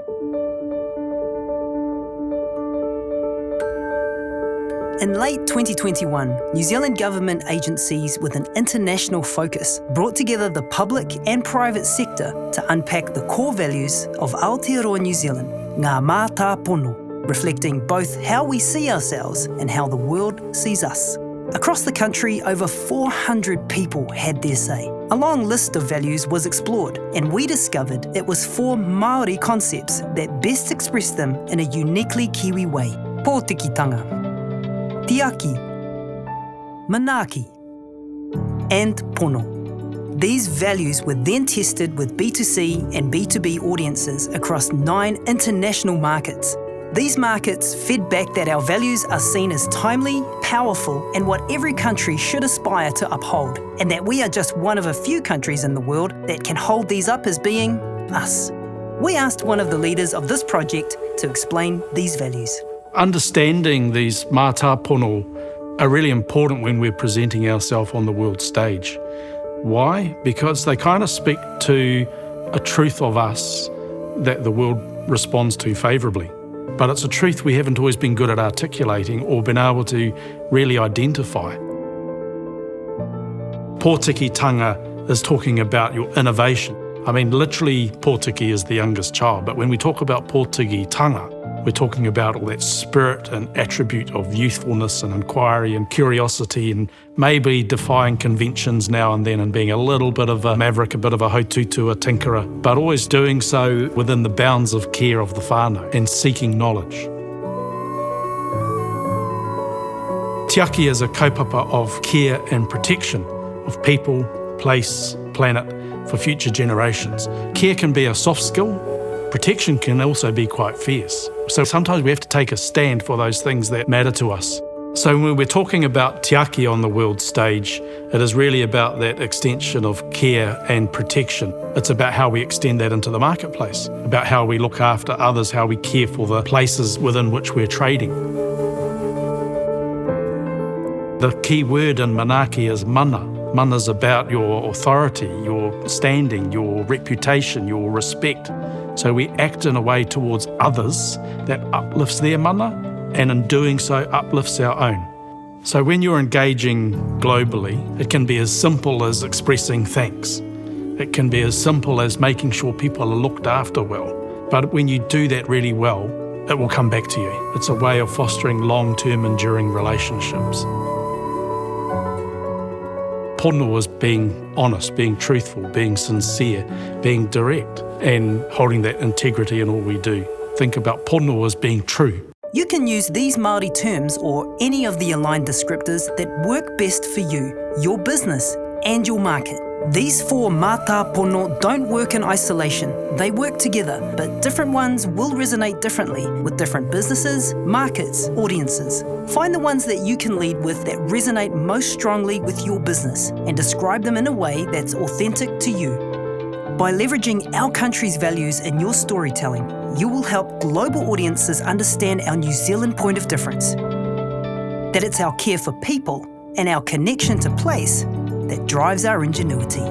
In late 2021, New Zealand government agencies with an international focus brought together the public and private sector to unpack the core values of Aotearoa New Zealand, Ngā Mātāpono, reflecting both how we see ourselves and how the world sees us. Across the country, over 400 people had their say. A long list of values was explored, and we discovered it was 4 Māori concepts that best express them in a uniquely Kiwi way. Pōtikitanga, Tiaki, Manaaki, and Pono. These values were then tested with B2C and B2B audiences across 9 international markets. These markets fed back that our values are seen as timely, powerful, and what every country should aspire to uphold, and that we are just one of a few countries in the world that can hold these up as being us. We asked one of the leaders of this project to explain these values. Understanding these mātāpono are really important when we're presenting ourselves on the world stage. Why? Because they kind of speak to a truth of us that the world responds to favourably. But it's a truth we haven't always been good at articulating or been able to really identify. Pōtikitanga is talking about your innovation. I mean, literally, pōtiki is the youngest child, but when we talk about pōtikitanga, we're talking about all that spirit and attribute of youthfulness and inquiry and curiosity and maybe defying conventions now and then and being a little bit of a maverick, a bit of a haututu, a tinkerer, but always doing so within the bounds of care of the whānau and seeking knowledge. Tiaki is a kaupapa of care and protection of people, place, planet for future generations. Care can be a soft skill. Protection can also be quite fierce. So sometimes we have to take a stand for those things that matter to us. So when we're talking about tiaki on the world stage, it is really about that extension of care and protection. It's about how we extend that into the marketplace, about how we look after others, how we care for the places within which we're trading. The key word in Manaaki is mana. Mana is about your authority, your standing, your reputation, your respect. So we act in a way towards others that uplifts their mana, and in doing so uplifts our own. So when you're engaging globally, it can be as simple as expressing thanks. It can be as simple as making sure people are looked after well. But when you do that really well, it will come back to you. It's a way of fostering long-term enduring relationships. Pono is being honest, being truthful, being sincere, being direct, and holding that integrity in all we do. Think about pono as being true. You can use these Māori terms or any of the aligned descriptors that work best for you, your business, and your market. These 4 mātāpono don't work in isolation. They work together, but different ones will resonate differently with different businesses, markets, audiences. Find the ones that you can lead with that resonate most strongly with your business and describe them in a way that's authentic to you. By leveraging our country's values in your storytelling, you will help global audiences understand our New Zealand point of difference. That it's our care for people and our connection to place that drives our ingenuity.